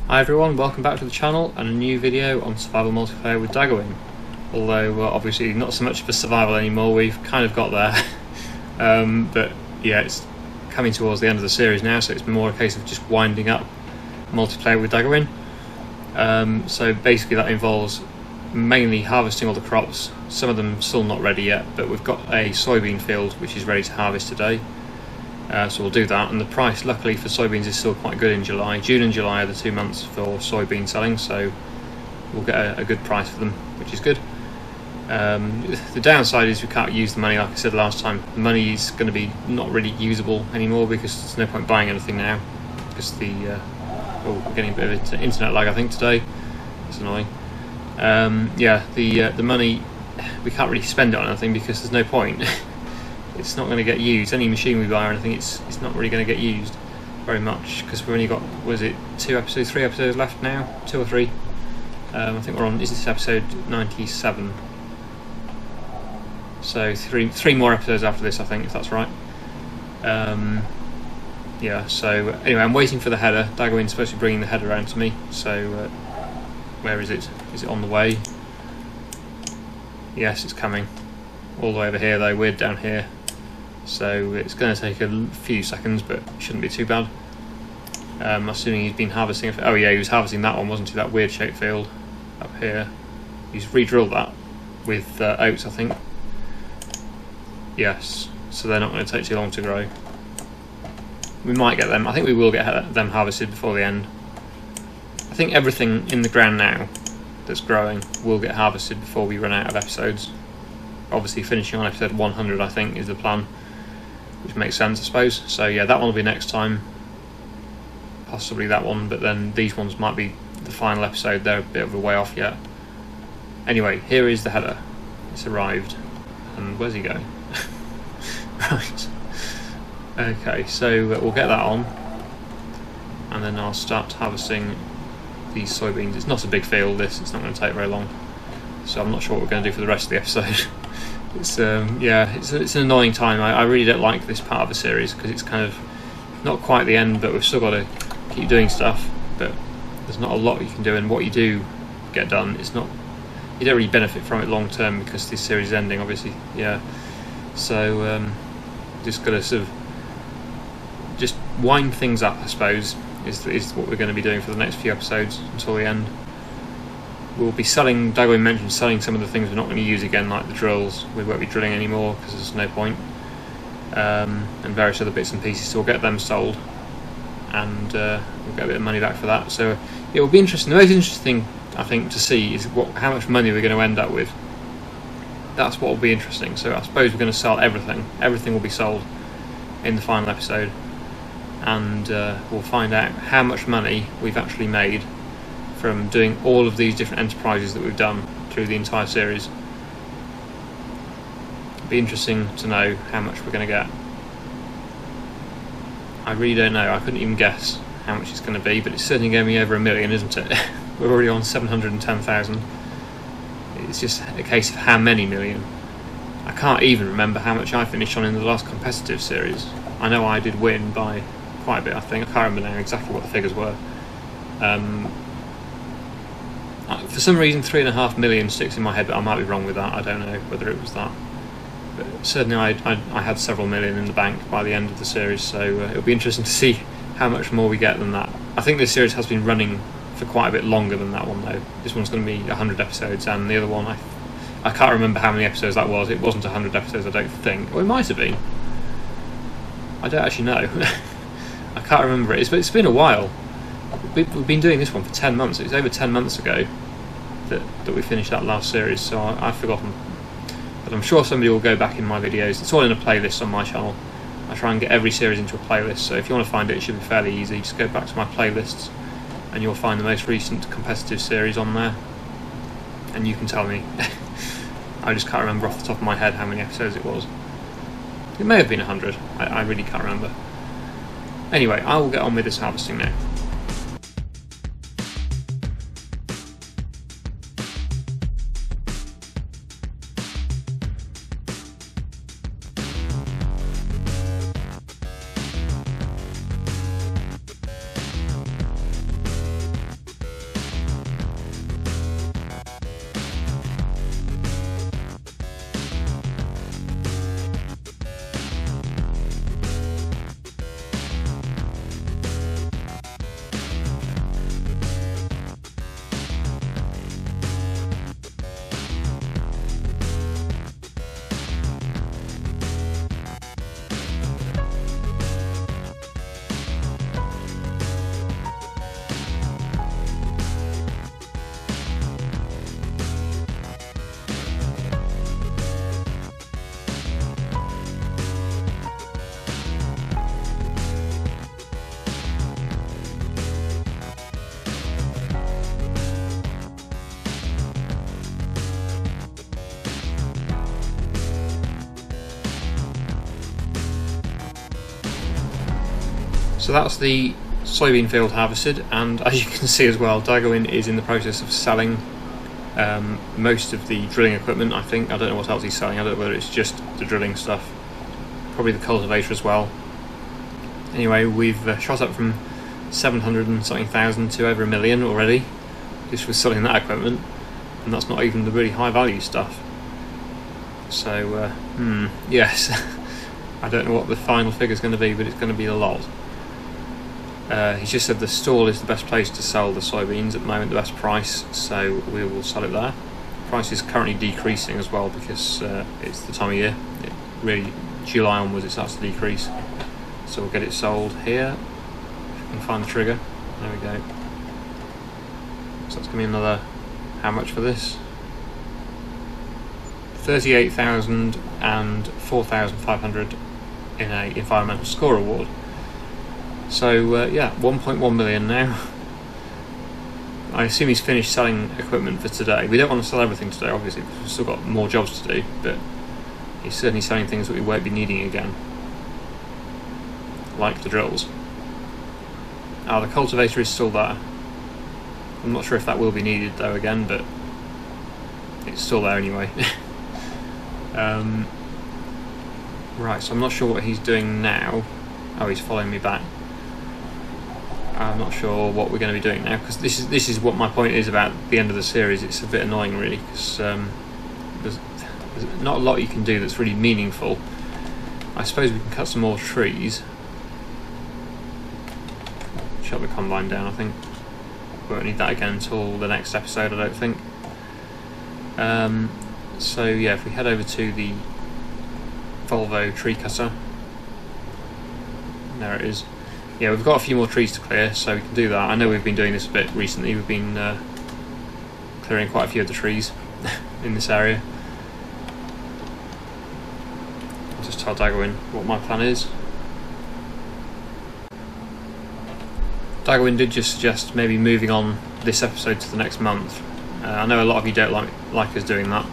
Hi everyone, welcome back to the channel and a new video on survival multiplayer with Gavin. Although we're obviously not so much for survival anymore, we've kind of got there. But yeah, it's coming towards the end of the series now, so it's more a case of just winding up multiplayer with Gavin. So basically that involves mainly harvesting all the crops. Some of them still not ready yet, but we've got a soybean field which is ready to harvest today. So we'll do that, and the price luckily for soybeans is still quite good in July. June and July are the 2 months for soybean selling, so we'll get a good price for them, which is good. The downside is we can't use the money, like I said last time. The money is going to be not really usable anymore because there's no point buying anything now, because we're getting a bit of internet lag I think today. It's annoying. The money, we can't really spend it on anything because there's no point. It's not going to get used. Any machine we buy or anything, it's not really going to get used very much because we've only got, was it 3 episodes left now? 2 or 3? I think we're on, is this episode 97? So three more episodes after this, I think, if that's right. Yeah, so anyway, I'm waiting for the header. Daxten's supposed to be bringing the header around to me, so where is it? Is it on the way? Yes, it's coming. All the way over here though, we're down here. So it's going to take a few seconds, but it shouldn't be too bad. Assuming he's been harvesting. Oh yeah, he was harvesting that one, wasn't he? That weird shaped field up here. He's re-drilled that with oats, I think. Yes, so they're not going to take too long to grow. We might get them. I think we will get them harvested before the end. I think everything in the ground now that's growing will get harvested before we run out of episodes. Obviously finishing on episode 100 I think is the plan, which makes sense I suppose. So yeah, that one will be next time, possibly that one, but then these ones might be the final episode. They're a bit of a way off yet. Anyway, here is the header. It's arrived. And where's he going? Right. Okay, so we'll get that on and then I'll start harvesting these soybeans. It's not a big field this, it's not going to take very long, so I'm not sure what we're going to do for the rest of the episode. It's it's an annoying time. I really don't like this part of the series because it's kind of not quite the end, but we've still got to keep doing stuff, but there's not a lot you can do, and what you do get done, it's not, you don't really benefit from it long term because this series is ending obviously. So just got to sort of just wind things up I suppose is what we're going to be doing for the next few episodes until the end. We'll be selling, Daxten mentioned selling some of the things we're not going to use again, like the drills. We won't be drilling anymore because there's no point, and various other bits and pieces, so we'll get them sold and we'll get a bit of money back for that. So it will be interesting. The most interesting thing I think to see is how much money we're going to end up with. That's what will be interesting. So I suppose we're going to sell everything. Everything will be sold in the final episode, and we'll find out how much money we've actually made from doing all of these different enterprises that we've done through the entire series. It'll be interesting to know how much we're going to get. I really don't know. I couldn't even guess how much it's going to be, but it's certainly going to be over 1 million, isn't it? We're already on 710,000. It's just a case of how many million. I can't even remember how much I finished on in the last competitive series. I know I did win by quite a bit, I think. I can't remember now exactly what the figures were. For some reason 3.5 million sticks in my head, but I might be wrong with that. I don't know whether it was that, but certainly I had several million in the bank by the end of the series, so it'll be interesting to see how much more we get than that. I think this series has been running for quite a bit longer than that one though. This one's going to be 100 episodes, and the other one I can't remember how many episodes that was. It wasn't 100 episodes I don't think, or it might have been. I don't actually know. I can't remember it. It's been a while. We've been doing this one for 10 months. It was over 10 months ago that we finished that last series, so I've forgotten. But I'm sure somebody will go back in my videos. It's all in a playlist on my channel. I try and get every series into a playlist, so if you want to find it, it should be fairly easy. Just go back to my playlists and you'll find the most recent competitive series on there, and you can tell me. I just can't remember off the top of my head how many episodes it was. It may have been 100. I really can't remember. Anyway, I will get on with this harvesting now. So that's the soybean field harvested, and as you can see as well, Daxten is in the process of selling most of the drilling equipment. I think, I don't know what else he's selling. I don't know whether it's just the drilling stuff, probably the cultivator as well. Anyway, we've shot up from 700 and something thousand to over 1 million already just with selling that equipment, and that's not even the really high value stuff. So yes, I don't know what the final figure is going to be, but it's going to be a lot. He's just said the stall is the best place to sell the soybeans at the moment, the best price, so we will sell it there. Price is currently decreasing as well because it's the time of year. It really, July onwards it starts to decrease. So we'll get it sold here. If we can find the trigger. There we go. So that's going to be another, how much for this? 38,000 and 4,500 in a environmental score award. So yeah, 1.1 million now. I assume he's finished selling equipment for today. We don't want to sell everything today, obviously, because we've still got more jobs to do, but he's certainly selling things that we won't be needing again, like the drills. The cultivator is still there. I'm not sure if that will be needed though again, but it's still there anyway. Right, so I'm not sure what he's doing now. Oh, he's following me back. I'm not sure what we're going to be doing now, because this is what my point is about the end of the series. It's a bit annoying really, because there's not a lot you can do that's really meaningful. I suppose we can cut some more trees. Shut the combine down, I think. We won't need that again until the next episode, I don't think. So yeah, if we head over to the Volvo tree cutter, there it is. Yeah, we've got a few more trees to clear, so we can do that. I know we've been doing this a bit recently. We've been clearing quite a few of the trees in this area. I'll just tell Daxten what my plan is. Daxten did just suggest maybe moving on this episode to the next month. I know a lot of you don't like us doing that,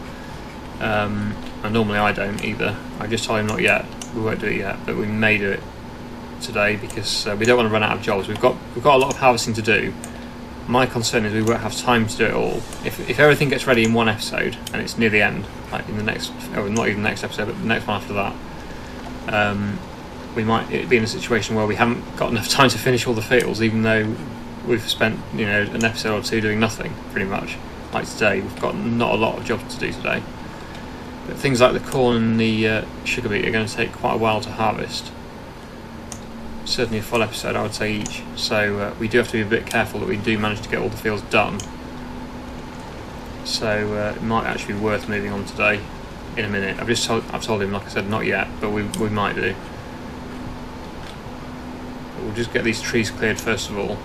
and normally I don't either. I just told him not yet, we won't do it yet, but we may do it today because we don't want to run out of jobs. We've got a lot of harvesting to do. My concern is we won't have time to do it all. If everything gets ready in one episode and it's near the end, like in the next, or not even the next episode, but the next one after that, we might be in a situation where we haven't got enough time to finish all the fields, even though we've spent, you know, an episode or two doing nothing, pretty much. Like today, we've got not a lot of jobs to do today. But things like the corn and the sugar beet are going to take quite a while to harvest. Certainly a full episode, I would say, each. So we do have to be a bit careful that we do manage to get all the fields done. So it might actually be worth moving on today in a minute. I've told him, like I said, not yet, but we might do. We'll just get these trees cleared first of all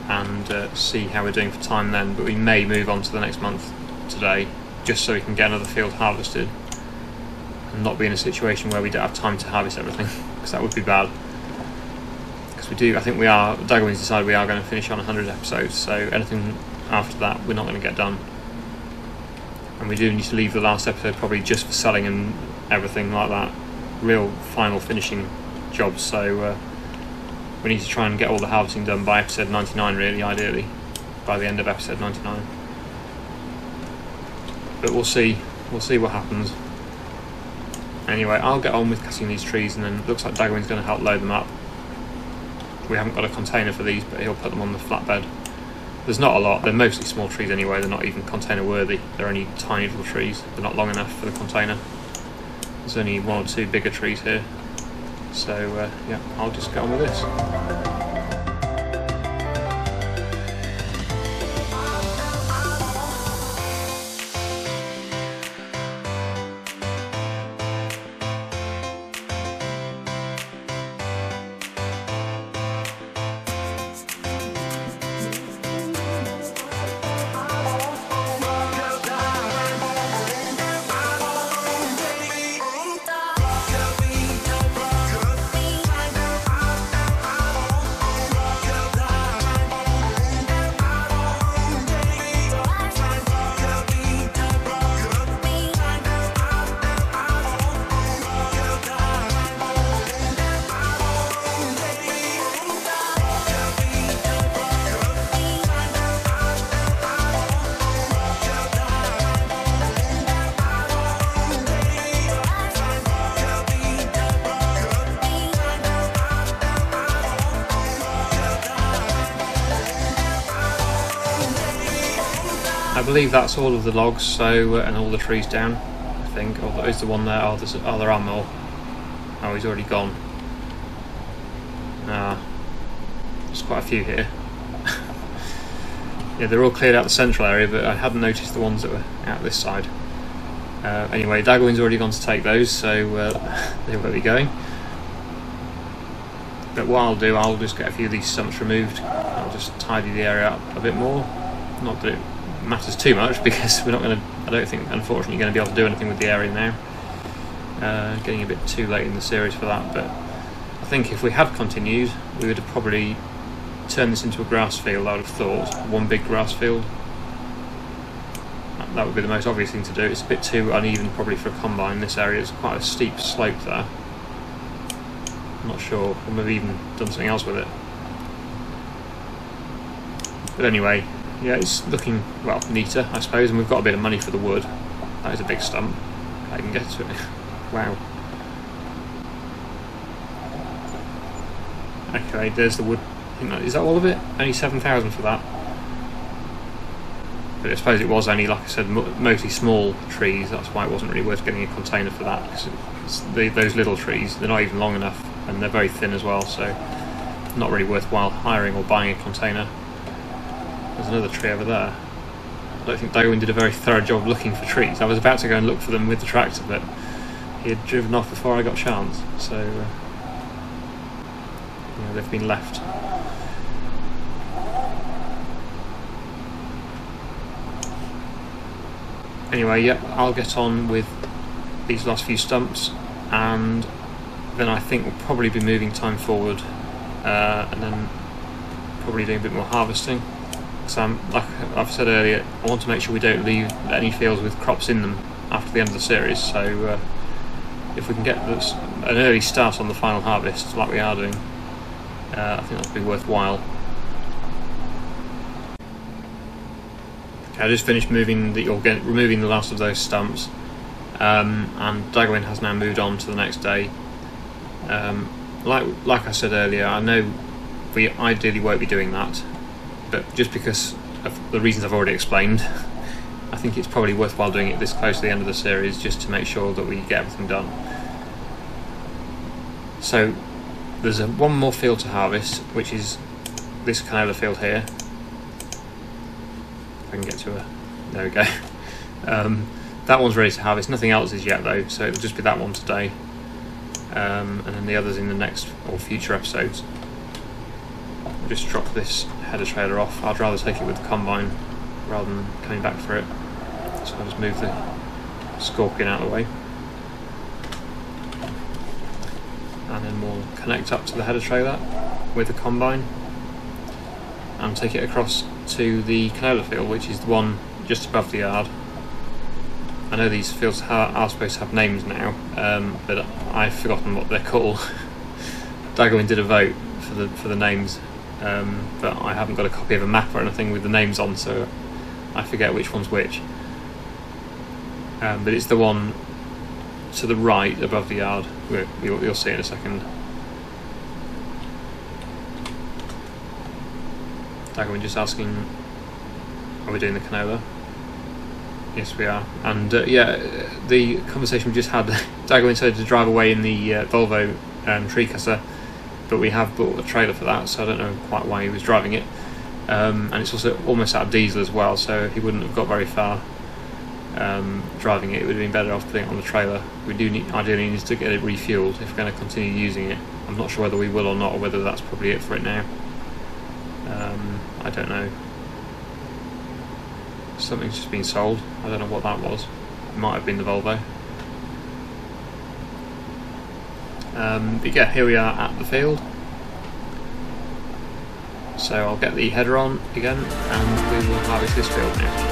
and see how we're doing for time then, but we may move on to the next month today just so we can get another field harvested and not be in a situation where we don't have time to harvest everything, because that would be bad. Because I think Daxten's decided we are going to finish on 100 episodes, so anything after that we're not going to get done. And we do need to leave the last episode probably just for selling and everything like that, real final finishing jobs, so we need to try and get all the harvesting done by episode 99 really, ideally, by the end of episode 99. But we'll see what happens. Anyway, I'll get on with cutting these trees, and then it looks like Daxten's going to help load them up. We haven't got a container for these, but he'll put them on the flatbed. There's not a lot, they're mostly small trees anyway, they're not even container worthy, they're only tiny little trees, they're not long enough for the container. There's only one or two bigger trees here. So yeah, I'll just get on with this. I believe that's all of the logs, so and all the trees down, I think. Or is the one there? Oh, there are more. Oh, he's already gone. There's quite a few here. Yeah, they're all cleared out the central area, but I hadn't noticed the ones that were out this side. Anyway, Daxten's already gone to take those, so they won't be going. But what I'll do, I'll just get a few of these stumps removed. I'll just tidy the area up a bit more. Not that it matters too much, because we're not going to, I don't think, unfortunately, going to be able to do anything with the area now. Getting a bit too late in the series for that, but I think if we had continued, we would have probably turned this into a grass field, I would have thought. One big grass field. That would be the most obvious thing to do. It's a bit too uneven probably for a combine. This area is quite a steep slope there. I'm not sure, or maybe even done something else with it. But anyway, yeah, it's looking, well, neater, I suppose, and we've got a bit of money for the wood. That is a big stump. I can get to it. Wow. Okay, there's the wood. I think is that all of it? Only 7,000 for that. But I suppose it was only, like I said, mostly small trees. That's why it wasn't really worth getting a container for that. Because those little trees, they're not even long enough, and they're very thin as well. So not really worthwhile hiring or buying a container. There's another tree over there. I don't think Gavin did a very thorough job looking for trees. I was about to go and look for them with the tractor, but he had driven off before I got a chance. So yeah, they've been left. Anyway, yeah, I'll get on with these last few stumps, and then I think we'll probably be moving time forward, and then probably doing a bit more harvesting. So like I've said earlier, I want to make sure we don't leave any fields with crops in them after the end of the series. So if we can get an early start on the final harvest, like we are doing, I think that'll be worthwhile. Okay, I just finished removing the last of those stumps, and Gavin has now moved on to the next day. Like I said earlier, I know we ideally won't be doing that, but just because of the reasons I've already explained, I think it's probably worthwhile doing it this close to the end of the series, just to make sure that we get everything done. So there's one more field to harvest, which is this canola field here. If I can get to there we go. That one's ready to harvest. Nothing else is yet though, so it'll just be that one today, and then the others in the next or future episodes. I'll just drop this header trailer off. I'd rather take it with the combine rather than coming back for it. So I'll just move the Scorpion out of the way, and then we'll connect up to the header trailer with the combine and take it across to the canola field, which is the one just above the yard. I know these fields are supposed to have names now, but I've forgotten what they're called. Gavin did a vote for the names, but I haven't got a copy of a map or anything with the names on, so I forget which one's which. But it's the one to the right above the yard. You'll see in a second. Gavin just asking, are we doing the canola? Yes, we are. And yeah, the conversation we just had, Gavin said to drive away in the Volvo tree cusser, but we have bought a trailer for that, so I don't know quite why he was driving it. And it's also almost out of diesel as well, so he wouldn't have got very far driving it. It would have been better off putting it on the trailer. We do ideally need to get it refueled if we're going to continue using it. I'm not sure whether we will or not, or whether that's probably it for it now. I don't know. Something's just been sold. I don't know what that was. It might have been the Volvo. But yeah, here we are at the field. So I'll get the header on again, and we will harvest this field now.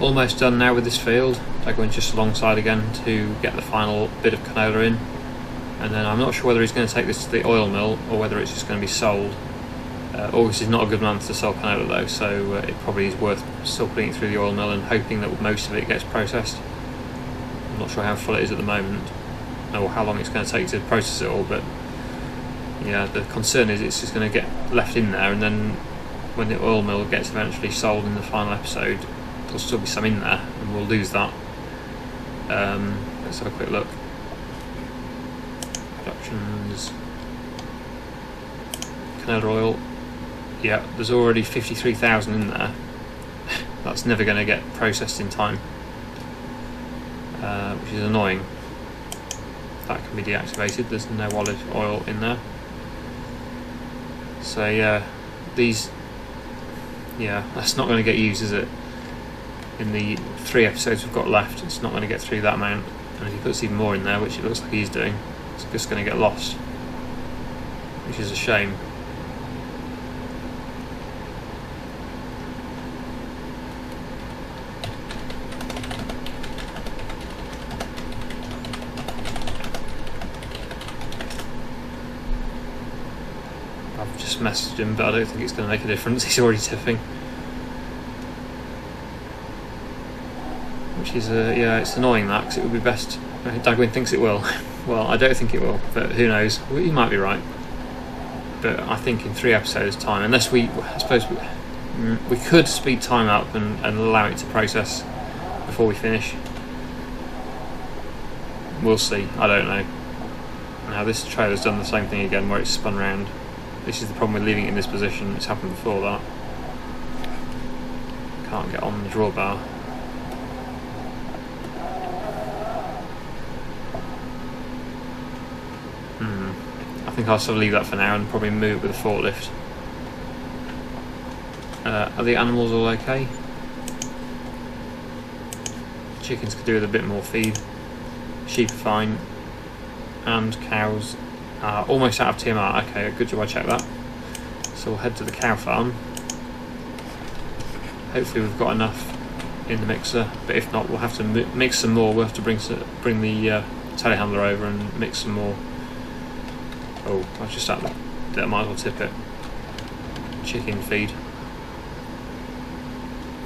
Almost done now with this field. I go in just alongside again to get the final bit of canola in, and then I'm not sure whether he's going to take this to the oil mill or whether it's just going to be sold. August is not a good month to sell canola though, so it probably is worth still putting it through the oil mill and hoping that most of it gets processed. I'm not sure how full it is at the moment or how long it's going to take to process it all, but yeah, the concern is it's just going to get left in there, and then when the oil mill gets eventually sold in the final episode, there'll still be some in there and we'll lose that. Let's have a quick look. Productions, canola oil. Yeah, there's already 53,000 in there. That's never going to get processed in time, which is annoying. That can be deactivated. There's no olive oil in there. So yeah, that's not going to get used, is it? In the 3 episodes we've got left, it's not going to get through that amount. And if he puts even more in there, which it looks like he's doing, it's just going to get lost, which is a shame. I've just messaged him, but I don't think it's going to make a difference. He's already tipping, which is yeah, it's annoying that, because it would be best. Dagwin thinks it will. Well, I don't think it will, but who knows? He might be right. But I think in 3 episodes time, unless I suppose we could speed time up and allow it to process before we finish. We'll see. I don't know. Now this trailer's done the same thing again, where it's spun round. This is the problem with leaving it in this position. It's happened before that. Can't get on the drawbar. I think I'll sort of leave that for now and probably move it with a forklift. Are the animals all okay? Chickens could do with a bit more feed. Sheep are fine. And cows are almost out of TMR. Okay, good job I checked that. So we'll head to the cow farm. Hopefully we've got enough in the mixer, but if not, we'll have to mix some more. We'll have to bring the telehandler over and mix some more. Oh, I just at that. Might as well tip it. Chicken feed.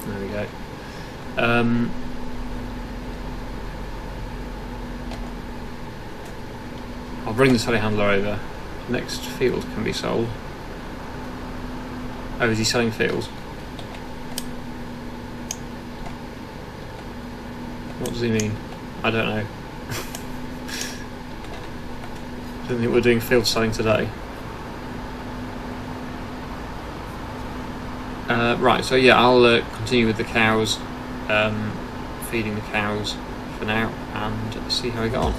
There we go. I'll bring the telehandler over. Next field can be sold. Oh, is he selling fields? What does he mean? I don't know. I don't think we're doing field selling today. Right, so yeah, I'll continue with the cows, feeding the cows for now, and see how we get on.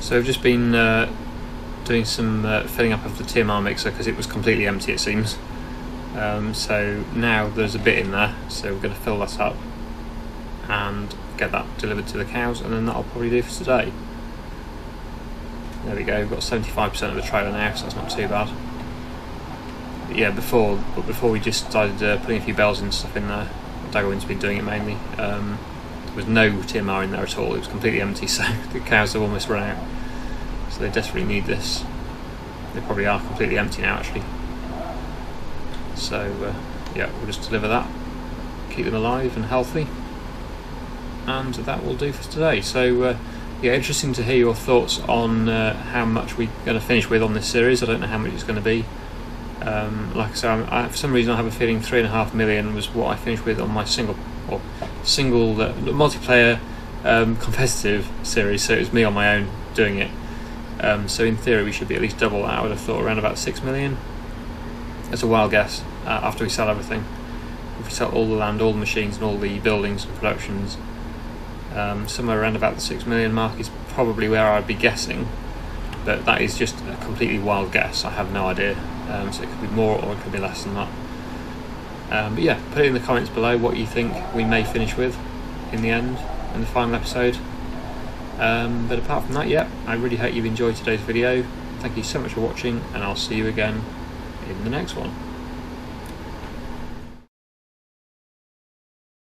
So I've just been doing some filling up of the TMR mixer because it was completely empty, it seems. So now there's a bit in there, so we're going to fill that up and get that delivered to the cows, and then that'll probably do for today. There we go, we've got 75% of the trailer now, so that's not too bad. But yeah, before we just started putting a few bells and stuff in there, Dagwin's been doing it mainly. There was no TMR in there at all, it was completely empty, so the cows have almost run out. So they desperately need this. They probably are completely empty now actually. So yeah, we'll just deliver that, keep them alive and healthy, and that will do for today. So yeah, interesting to hear your thoughts on how much we're going to finish with on this series. I don't know how much it's going to be. Like I say, for some reason I have a feeling 3.5 million was what I finished with on my single multiplayer competitive series, so it was me on my own doing it. So in theory we should be at least double that. I would have thought around about 6 million. That's a wild guess, after we sell everything. If we sell all the land, all the machines and all the buildings and productions, Somewhere around about the 6 million mark is probably where I'd be guessing, but that is just a completely wild guess. I have no idea, so it could be more or it could be less than that. But yeah, put it in the comments below what you think we may finish with in the end, in the final episode. But apart from that, yeah, I really hope you've enjoyed today's video. Thank you so much for watching, and I'll see you again in the next one.